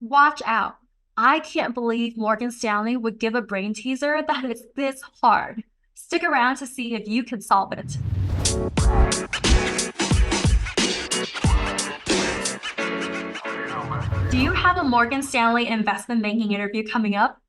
Watch out. I can't believe Morgan Stanley would give a brain teaser that is this hard. Stick around to see if you can solve it. Do you have a Morgan Stanley investment banking interview coming up?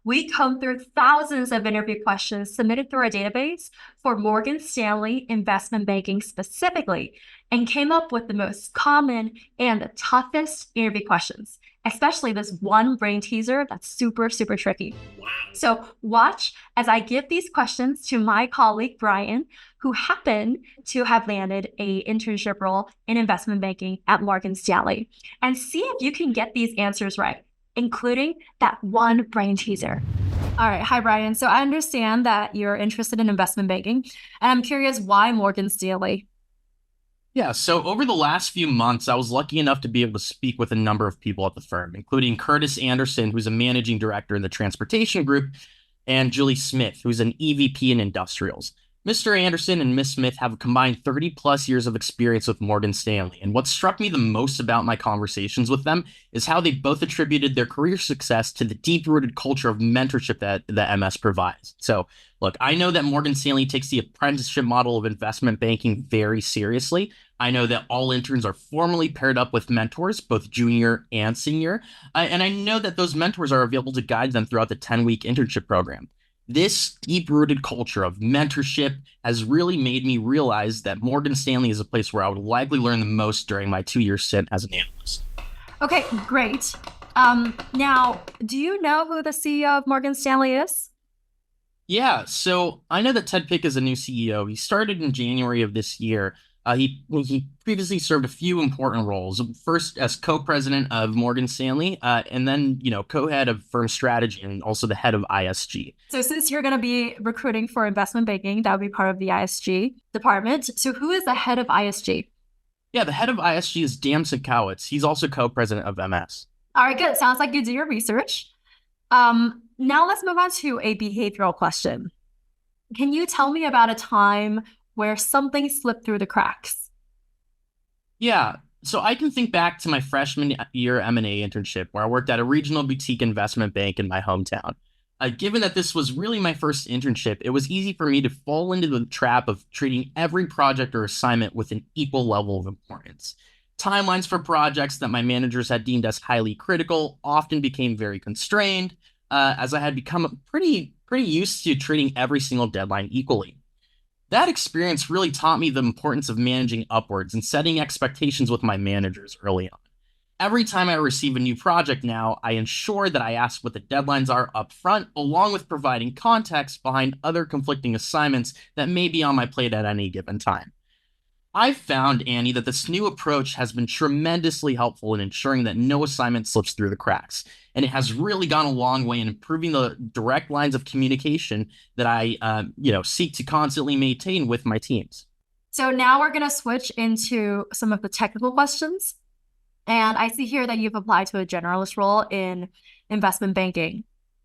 We combed through thousands of interview questions submitted through our database for Morgan Stanley investment banking specifically, and came up with the most common and the toughest interview questions, especially this one brain teaser that's super, super tricky. Wow. So watch as I give these questions to my colleague, Brian, who happened to have landed an internship role in investment banking at Morgan Stanley, and see if you can get these answers right, including that one brain teaser. All right. Hi, Brian. So I understand that you're interested in investment banking, and I'm curious why Morgan Stanley? Yeah, so over the last few months, I was lucky enough to be able to speak with a number of people at the firm, including Curtis Anderson, who's a managing director in the transportation group, and Julie Smith, who's an EVP in industrials. Mr. Anderson and Ms. Smith have a combined 30 plus years of experience with Morgan Stanley. And what struck me the most about my conversations with them is how they both attributed their career success to the deep-rooted culture of mentorship that the MS provides. So look, I know that Morgan Stanley takes the apprenticeship model of investment banking very seriously. I know that all interns are formally paired up with mentors, both junior and senior. And I know that those mentors are available to guide them throughout the 10-week internship program. This deep-rooted culture of mentorship has really made me realize that Morgan Stanley is a place where I would likely learn the most during my 2-year stint as an analyst. Okay, great. Now, do you know who the CEO of Morgan Stanley is? Yeah, so I know that Ted Pick is a new CEO. He started in January of this year. He previously served a few important roles. First, as co-president of Morgan Stanley, and then co-head of firm strategy and also the head of ISG. So since you're going to be recruiting for investment banking, that would be part of the ISG department. So who is the head of ISG? Yeah, the head of ISG is Dan Selkowitz. He's also co-president of MS. All right, good. Sounds like you do your research. Now let's move on to a behavioral question. Can you tell me about a time where something slipped through the cracks? Yeah, so I can think back to my freshman year M&A internship where I worked at a regional boutique investment bank in my hometown. Given that this was really my first internship, it was easy for me to fall into the trap of treating every project or assignment with an equal level of importance. Timelines for projects that my managers had deemed as highly critical often became very constrained, as I had become pretty used to treating every single deadline equally. That experience really taught me the importance of managing upwards and setting expectations with my managers early on. Every time I receive a new project now, I ensure that I ask what the deadlines are up front, along with providing context behind other conflicting assignments that may be on my plate at any given time. I've found, Annie, that this new approach has been tremendously helpful in ensuring that no assignment slips through the cracks, and it has really gone a long way in improving the direct lines of communication that I, seek to constantly maintain with my teams. So now we're going to switch into some of the technical questions. And I see here that you've applied to a generalist role in investment banking.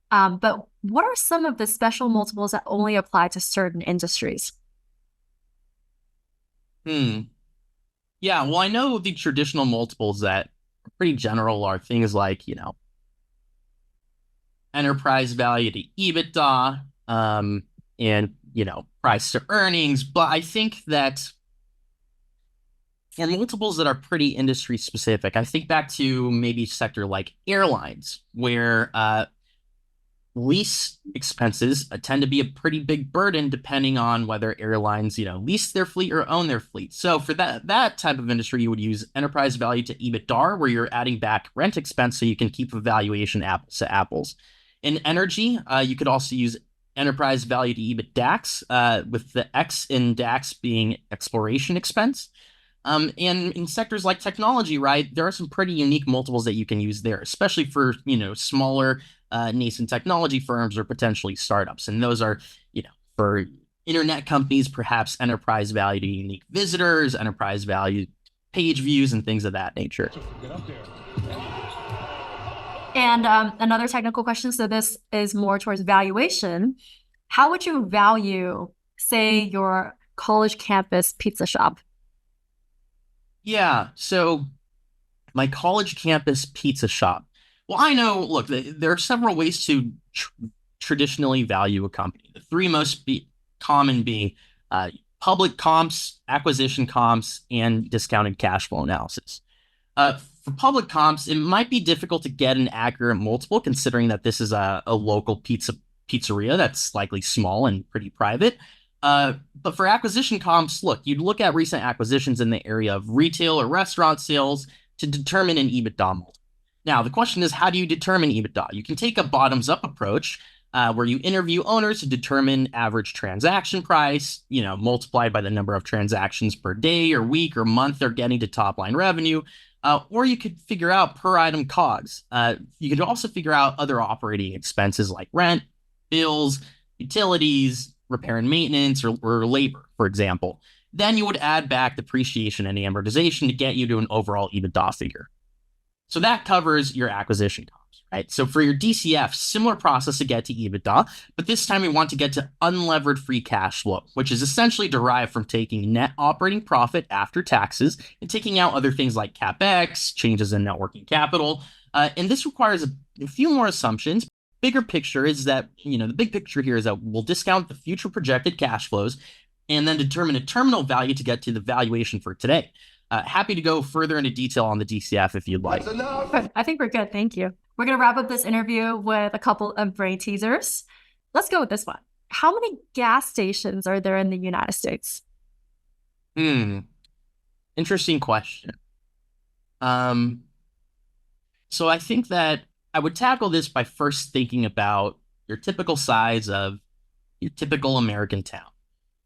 But what are some of the special multiples that only apply to certain industries? Yeah, well, I know the traditional multiples that are pretty general are things like, enterprise value to EBITDA, and, price to earnings. But I think that for multiples that are pretty industry specific, I think back to maybe a sector like airlines, where lease expenses tend to be a pretty big burden depending on whether airlines, lease their fleet or own their fleet. So for that type of industry, you would use enterprise value to EBITDA, where you're adding back rent expense so you can keep the valuation apples to apples. In energy, you could also use enterprise value to EBITDAX, with the X in DAX being exploration expense. And in sectors like technology, right, there are some pretty unique multiples that you can use there, especially for, smaller nascent technology firms or potentially startups. And those are, for internet companies, perhaps enterprise value to unique visitors, enterprise value page views, and things of that nature. And another technical question, so this is more towards valuation. How would you value, say, your college campus pizza shop? Yeah, so my college campus pizza shop. Well, I know, look, there are several ways to traditionally value a company. The three most common being public comps, acquisition comps, and discounted cash flow analysis. For public comps, it might be difficult to get an accurate multiple considering that this is a local pizzeria that's likely small and pretty private. But for acquisition comps, look, you'd look at recent acquisitions in the area of retail or restaurant sales to determine an EBITDA multiple. Now, the question is, how do you determine EBITDA? You can take a bottoms-up approach where you interview owners to determine average transaction price, multiplied by the number of transactions per day or week or month they're getting to top-line revenue. Or you could figure out per item COGS. You could also figure out other operating expenses like rent, bills, utilities, repair and maintenance, or labor, for example. Then you would add back depreciation and amortization to get you to an overall EBITDA figure. So that covers your acquisition costs, right? So for your DCF, similar process to get to EBITDA, but this time we want to get to unlevered free cash flow, which is essentially derived from taking net operating profit after taxes and taking out other things like CapEx, changes in net working capital. And this requires a few more assumptions. Bigger picture is that, the big picture here is that we'll discount the future projected cash flows and then determine a terminal value to get to the valuation for today. Happy to go further into detail on the DCF if you'd like. I think we're good. Thank you. We're going to wrap up this interview with a couple of brain teasers. Let's go with this one. How many gas stations are there in the United States? Interesting question. So I think that I would tackle this by first thinking about your typical size of your typical American town.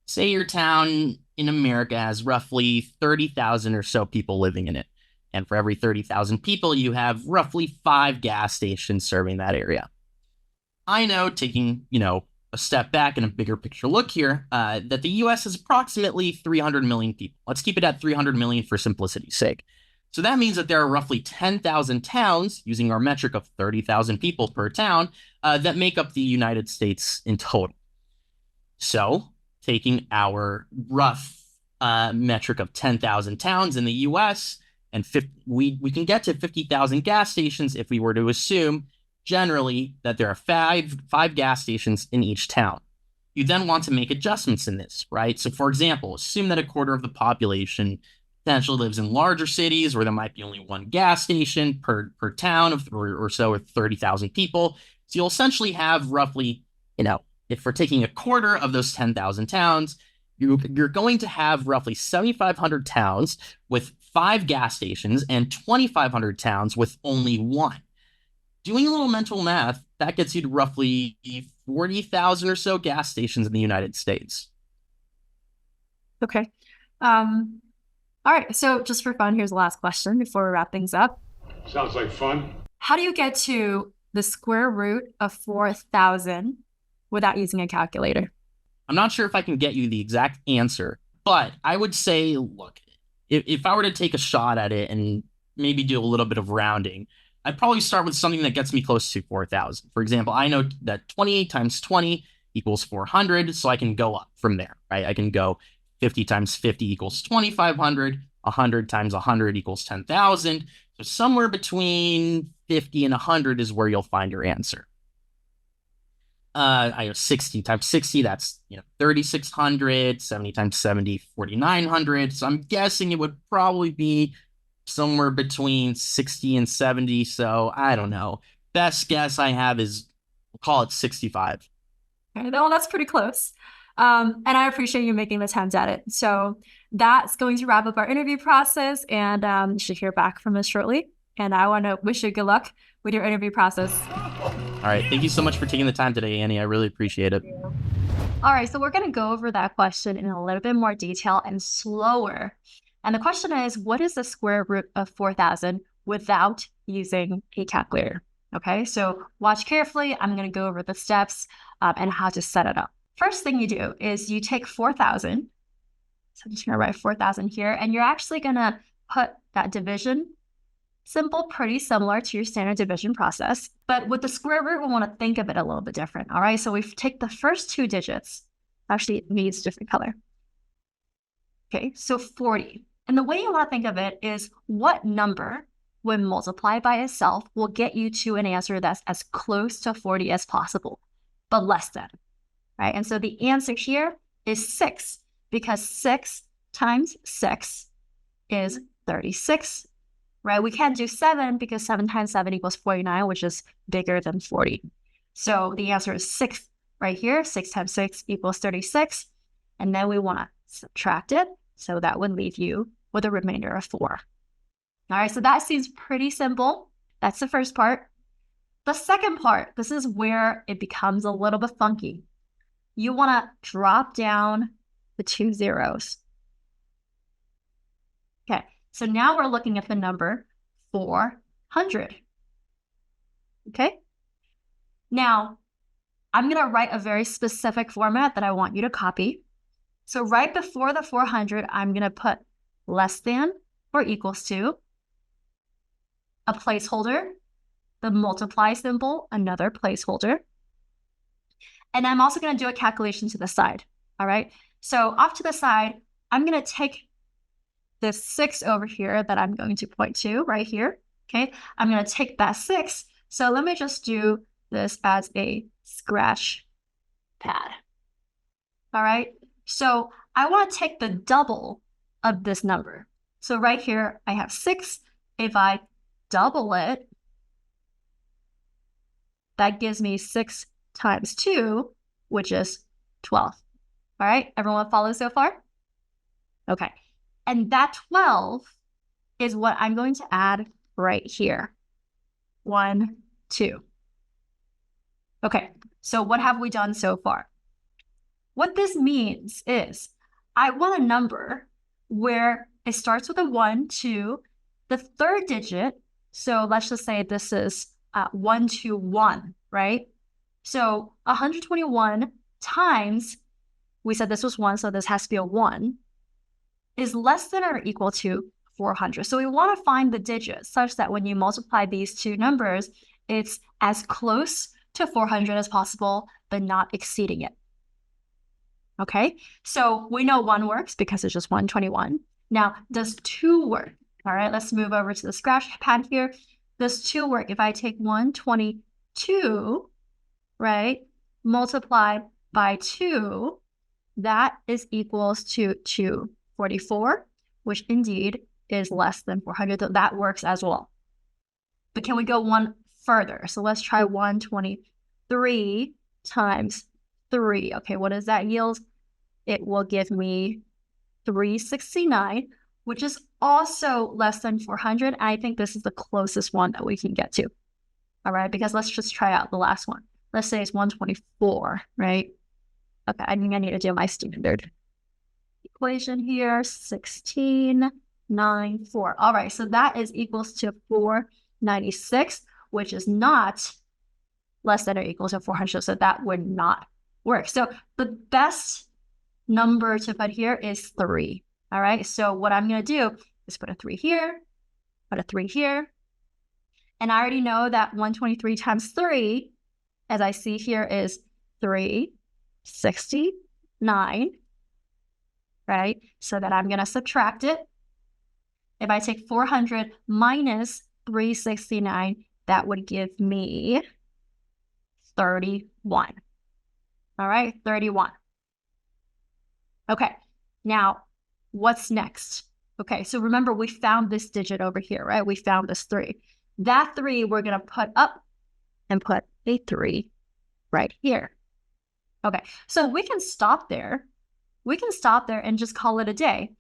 Say your town in America has roughly 30,000 or so people living in it. And for every 30,000 people, you have roughly 5 gas stations serving that area. I know, taking, a step back and a bigger picture look here, that the US has approximately 300 million people. Let's keep it at 300 million for simplicity's sake. So that means that there are roughly 10,000 towns, using our metric of 30,000 people per town, that make up the United States in total. So taking our rough metric of 10,000 towns in the US, and we can get to 50,000 gas stations if we were to assume generally that there are five gas stations in each town. You then want to make adjustments in this, right? So for example, assume that a quarter of the population potentially lives in larger cities where there might be only one gas station per town or so with 30,000 people. So you'll essentially have roughly, if we're taking a quarter of those 10,000 towns, you're going to have roughly 7,500 towns with 5 gas stations and 2,500 towns with only 1. Doing a little mental math, that gets you to roughly 40,000 or so gas stations in the United States. Okay. All right. So just for fun, here's the last question before we wrap things up. Sounds like fun. How do you get to the square root of 4,000 without using a calculator? I'm not sure if I can get you the exact answer, but I would say, look, if I were to take a shot at it and maybe do a little bit of rounding, I'd probably start with something that gets me close to 4,000. For example, I know that 20 times 20 equals 400, so I can go up from there, right? I can go 50 times 50 equals 2,500, 100 times 100 equals 10,000. So somewhere between 50 and 100 is where you'll find your answer. I have 60 times 60, that's 3,600, 70 times 70, 4,900. So I'm guessing it would probably be somewhere between 60 and 70. So I don't know. Best guess I have is, we'll call it 65. Okay, well, that's pretty close. And I appreciate you making the attempt at it. So that's going to wrap up our interview process, and you should hear back from us shortly. And I want to wish you good luck with your interview process. All right. Thank you so much for taking the time today, Annie. I really appreciate it. All right. So we're going to go over that question in a little bit more detail and slower. And the question is, what is the square root of 4,000 without using a calculator? Okay. So watch carefully. I'm going to go over the steps and how to set it up. First thing you do is you take 4,000. So I'm just going to write 4,000 here, and you're actually going to put that division symbol pretty similar to your standard division process. But with the square root, we want to think of it a little bit different. All right, so we take the first 2 digits. Actually, it needs a different color. Okay, so 40. And the way you want to think of it is, what number when multiplied by itself, will get you to an answer that's as close to 40 as possible, but less than, right? And so the answer here is 6, because 6 times 6 is 36, right? We can't do 7 because 7 times 7 equals 49, which is bigger than 40. So the answer is 6 right here. 6 times 6 equals 36. And then we want to subtract it. So that would leave you with a remainder of 4. All right, so that seems pretty simple. That's the first part. The second part, this is where it becomes a little bit funky. You want to drop down the 2 zeros. Okay, so now we're looking at the number 400. Okay, now I'm going to write a very specific format that I want you to copy. So right before the 400, I'm going to put less than or equals to, a placeholder, the multiply symbol, another placeholder. And I'm also going to do a calculation to the side. All right, so off to the side, I'm going to take this 6 over here that I'm going to point to right here. Okay, I'm going to take that 6. So let me just do this as a scratch pad. All right, so I want to take the double of this number. So right here, I have 6. If I double it, that gives me 6 times 2, which is 12. All right, everyone follow so far? Okay, and that 12 is what I'm going to add right here. 1, 2. Okay, so what have we done so far? What this means is I want a number where it starts with a 1, 2, the third digit. So let's just say this is 121, right? So 121 times, we said this was 1, so this has to be a 1, is less than or equal to 400. So we want to find the digit such that when you multiply these two numbers, it's as close to 400 as possible, but not exceeding it. Okay, so we know 1 works because it's just 121. Now, does 2 work? All right, let's move over to the scratch pad here. Does 2 work? If I take 122, right, multiply by 2, that is equals to 244, which indeed is less than 400. So that works as well. But can we go one further? So let's try 123 times 3. Okay, what does that yield? It will give me 369, which is also less than 400. I think this is the closest one that we can get to. All right, because let's just try out the last one. Let's say it's 124, right? Okay, I think I need to do my standard equation here, 1694. All right, so that is equals to 496, which is not less than or equal to 400, so that would not work. So the best number to put here is 3. All right, so what I'm going to do is put a 3 here, put a 3 here, and I already know that 123 times 3, as I see here, is 369, right? So that I'm going to subtract it. If I take 400 minus 369, that would give me 31. All right, 31. Okay, now what's next? Okay, so remember we found this digit over here, right? We found this 3. That 3 we're going to put up and put a 3 right here. Okay, so we can stop there. We can stop there and just call it a day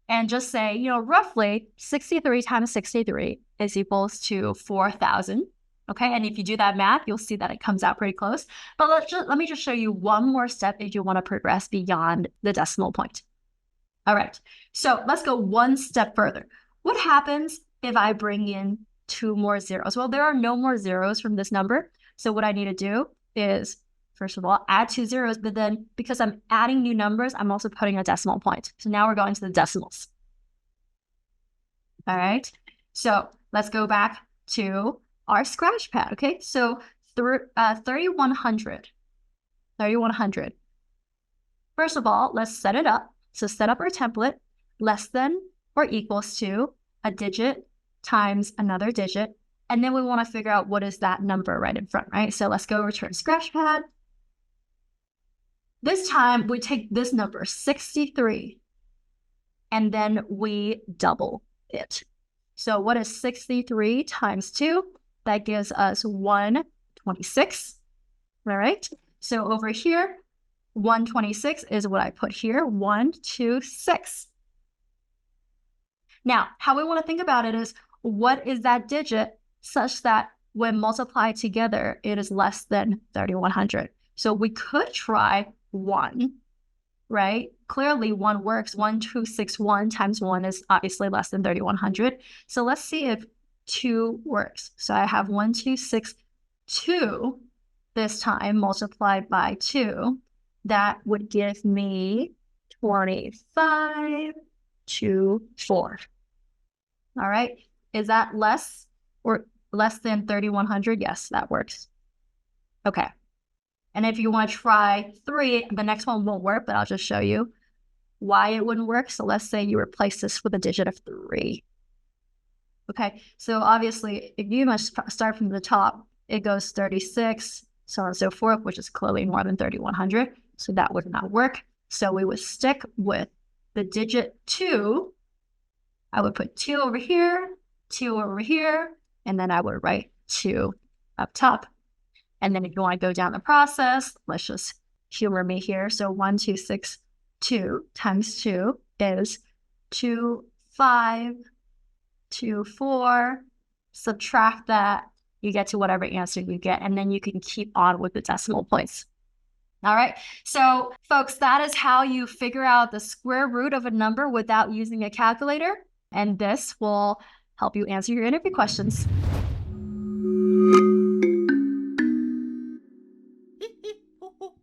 and just say, you know, roughly 63 times 63 is equals to 4,000. Okay, and if you do that math, you'll see that it comes out pretty close. But let me just show you one more step if you want to progress beyond the decimal point. All right, so let's go one step further. What happens if I bring in 2 more zeros? Well, there are no more zeros from this number. So what I need to do is, first of all, add 2 zeros, but then because I'm adding new numbers, I'm also putting a decimal point. So now we're going to the decimals. All right, so let's go back to our scratch pad, okay? So 3,100. 3,100. First of all, let's set it up. So set up our template, less than or equals to a digit times another digit. And then we want to figure out what is that number right in front, right? So let's go over to our scratchpad. This time we take this number, 63, and then we double it. So what is 63 times 2? That gives us 126, all right? So over here, 126 is what I put here, 126. Now, how we want to think about it is, what is that digit such that when multiplied together, it is less than 3,100? So we could try 1, right? Clearly 1 works. 1261 times 1 is obviously less than 3,100. So let's see if 2 works. So I have 1262 this time multiplied by 2. That would give me 2524. All right. Is that less or less than 3,100? Yes, that works. Okay. And if you want to try 3, the next one won't work, but I'll just show you why it wouldn't work. So let's say you replace this with a digit of 3. Okay, so obviously, if you must start from the top, it goes 36, so on and so forth, which is clearly more than 3,100. So that would not work. So we would stick with the digit 2. I would put 2 over here, 2 over here, and then I would write 2 up top. And then if you want to go down the process, let's just humor me here. So 1262 times 2 is 2524. Subtract that, you get to whatever answer you get, and then you can keep on with the decimal points. All right, so folks, that is how you figure out the square root of a number without using a calculator. And this will help you answer your interview questions.